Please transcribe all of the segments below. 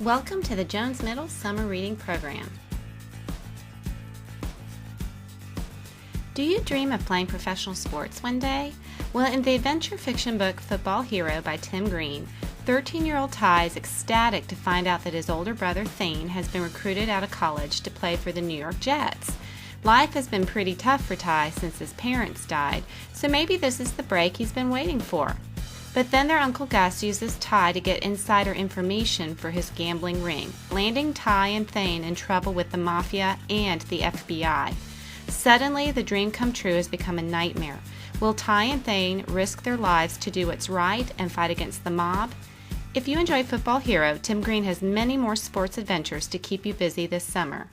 Welcome to the Jones Middle Summer Reading Program. Do you dream of playing professional sports one day? Well, in the adventure fiction book Football Hero by Tim Green, 13-year-old Ty is ecstatic to find out that his older brother Thane has been recruited out of college to play for the New York Jets. Life has been pretty tough for Ty since his parents died, so maybe this is the break he's been waiting for. But then their Uncle Gus uses Ty to get insider information for his gambling ring, landing Ty and Thane in trouble with the Mafia and the FBI. Suddenly, the dream come true has become a nightmare. Will Ty and Thane risk their lives to do what's right and fight against the mob? If you enjoy Football Hero, Tim Green has many more sports adventures to keep you busy this summer.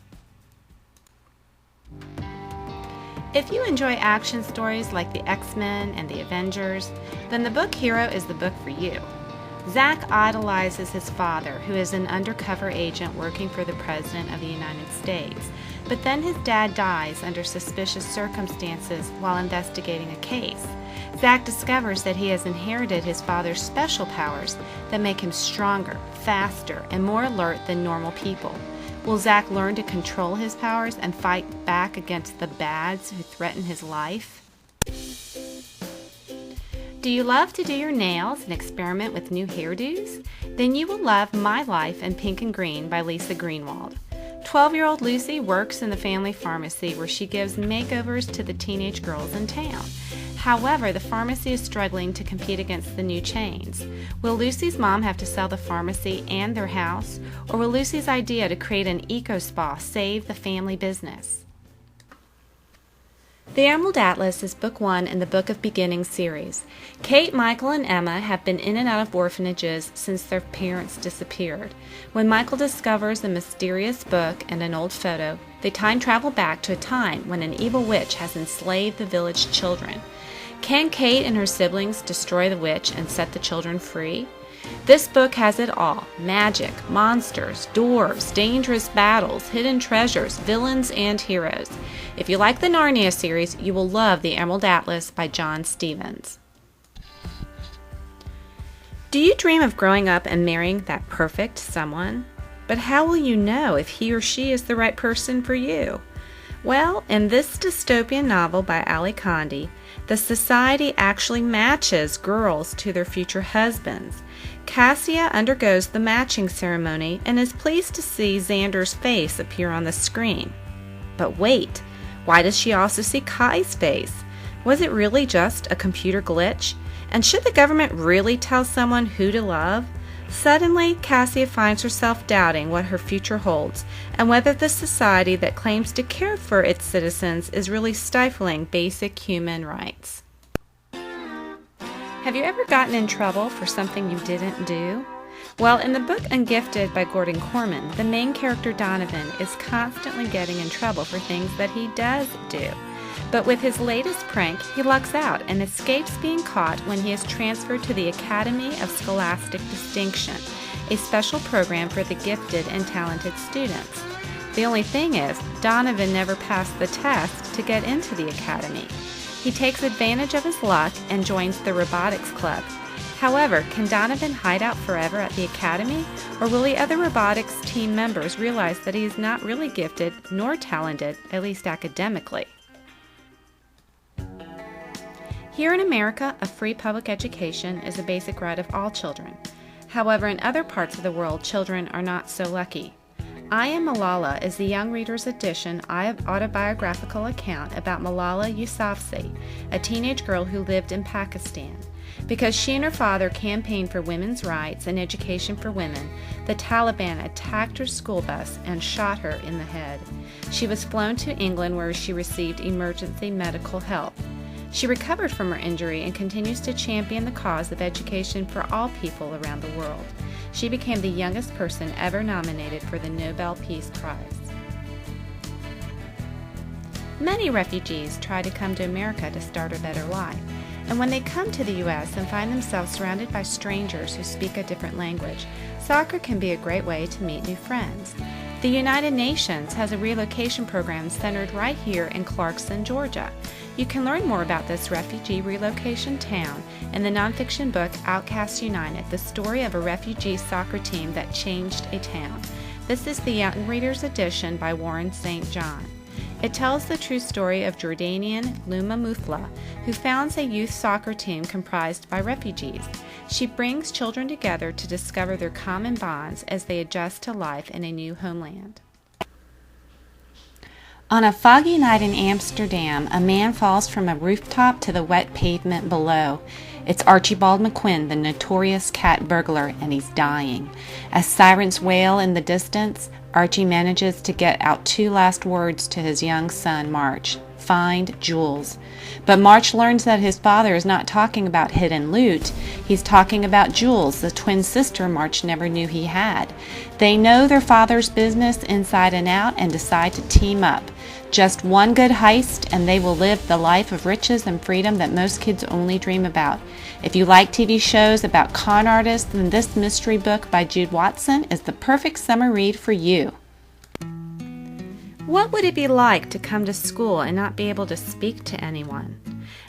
If you enjoy action stories like the X-Men and the Avengers, then the book Hero is the book for you. Zach idolizes his father, who is an undercover agent working for the President of the United States. But then his dad dies under suspicious circumstances while investigating a case. Zach discovers that he has inherited his father's special powers that make him stronger, faster, and more alert than normal people. Will Zach learn to control his powers and fight back against the bads who threaten his life? Do you love to do your nails and experiment with new hairdos? Then you will love My Life in Pink and Green by Lisa Greenwald. 12-year-old Lucy works in the family pharmacy where she gives makeovers to the teenage girls in town. However, the pharmacy is struggling to compete against the new chains. Will Lucy's mom have to sell the pharmacy and their house, or will Lucy's idea to create an eco-spa save the family business? The Emerald Atlas is book 1 in the Book of Beginnings series. Kate, Michael, and Emma have been in and out of orphanages since their parents disappeared. When Michael discovers a mysterious book and an old photo, they time travel back to a time when an evil witch has enslaved the village children. Can Kate and her siblings destroy the witch and set the children free? This book has it all: magic, monsters, dwarves, dangerous battles, hidden treasures, villains, and heroes. If you like the Narnia series, you will love The Emerald Atlas by John Stevens. Do you dream of growing up and marrying that perfect someone? But how will you know if he or she is the right person for you? Well, in this dystopian novel by Ali Condi, the society actually matches girls to their future husbands. Cassia undergoes the matching ceremony and is pleased to see Xander's face appear on the screen. But wait, why does she also see Kai's face? Was it really just a computer glitch? And should the government really tell someone who to love? Suddenly, Cassia finds herself doubting what her future holds and whether the society that claims to care for its citizens is really stifling basic human rights. Have you ever gotten in trouble for something you didn't do? Well, in the book Ungifted by Gordon Corman, the main character Donovan is constantly getting in trouble for things that he does do. But with his latest prank, he lucks out and escapes being caught when he is transferred to the Academy of Scholastic Distinction, a special program for the gifted and talented students. The only thing is, Donovan never passed the test to get into the academy. He takes advantage of his luck and joins the robotics club. However, can Donovan hide out forever at the academy, or will the other robotics team members realize that he is not really gifted nor talented, at least academically? Here in America, a free public education is a basic right of all children. However, in other parts of the world, children are not so lucky. I Am Malala is the young reader's edition autobiographical account about Malala Yousafzai, a teenage girl who lived in Pakistan. Because she and her father campaigned for women's rights and education for women, the Taliban attacked her school bus and shot her in the head. She was flown to England where she received emergency medical help. She recovered from her injury and continues to champion the cause of education for all people around the world. She became the youngest person ever nominated for the Nobel Peace Prize. Many refugees try to come to America to start a better life, and when they come to the U.S. and find themselves surrounded by strangers who speak a different language, soccer can be a great way to meet new friends. The United Nations has a relocation program centered right here in Clarkson, Georgia. You can learn more about this refugee relocation town in the nonfiction book Outcasts United, the story of a refugee soccer team that changed a town. This is the Young Readers edition by Warren St. John. It tells the true story of Jordanian Luma Muthla, who founds a youth soccer team comprised by refugees. She brings children together to discover their common bonds as they adjust to life in a new homeland. On a foggy night in Amsterdam, a man falls from a rooftop to the wet pavement below. It's Archibald McQuinn, the notorious cat burglar, and he's dying. As sirens wail in the distance, Archie manages to get out two last words to his young son, March: find Jules. But March learns that his father is not talking about hidden loot. He's talking about Jules, the twin sister March never knew he had. They know their father's business inside and out and decide to team up. Just one good heist and they will live the life of riches and freedom that most kids only dream about. If you like TV shows about con artists, then this mystery book by Jude Watson is the perfect summer read for you. What would it be like to come to school and not be able to speak to anyone?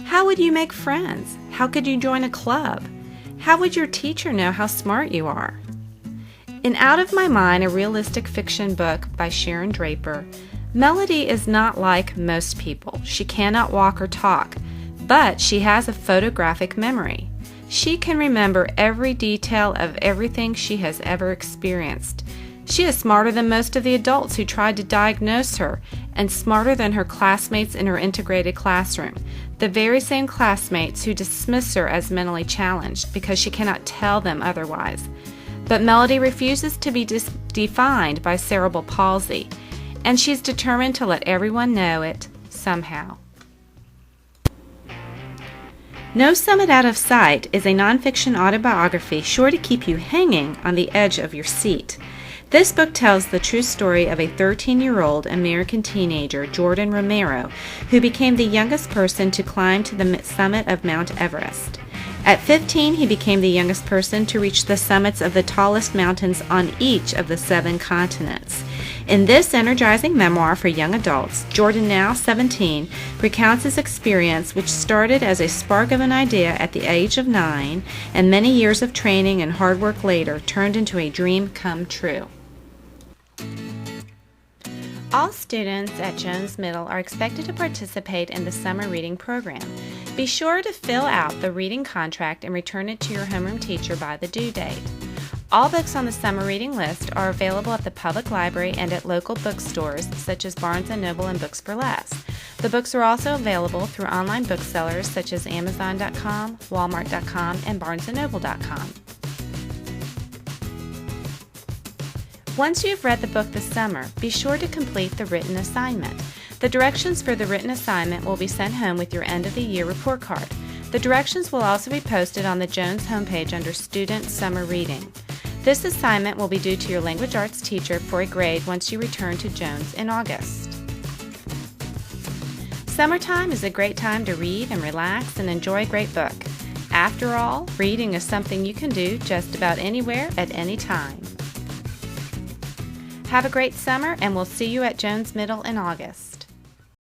How would you make friends? How could you join a club? How would your teacher know how smart you are? In Out of My Mind, a realistic fiction book by Sharon Draper, Melody is not like most people. She cannot walk or talk, but she has a photographic memory. She can remember every detail of everything she has ever experienced. She is smarter than most of the adults who tried to diagnose her, and smarter than her classmates in her integrated classroom, the very same classmates who dismiss her as mentally challenged because she cannot tell them otherwise. But Melody refuses to be defined by cerebral palsy, and she's determined to let everyone know it somehow. No Summit Out of Sight is a nonfiction autobiography sure to keep you hanging on the edge of your seat. This book tells the true story of a 13-year-old American teenager, Jordan Romero, who became the youngest person to climb to the summit of Mount Everest. At 15, he became the youngest person to reach the summits of the tallest mountains on each of the 7 continents. In this energizing memoir for young adults, Jordan, now 17, recounts his experience, which started as a spark of an idea at the age of 9, and many years of training and hard work later turned into a dream come true. All students at Jones Middle are expected to participate in the summer reading program. Be sure to fill out the reading contract and return it to your homeroom teacher by the due date. All books on the summer reading list are available at the public library and at local bookstores such as Barnes & Noble and Books for Less. The books are also available through online booksellers such as Amazon.com, Walmart.com, and BarnesandNoble.com. Once you have read the book this summer, be sure to complete the written assignment. The directions for the written assignment will be sent home with your end-of-the-year report card. The directions will also be posted on the Jones homepage under Student Summer Reading. This assignment will be due to your language arts teacher for a grade once you return to Jones in August. Summertime is a great time to read and relax and enjoy a great book. After all, reading is something you can do just about anywhere at any time. Have a great summer, and we'll see you at Jones Middle in August.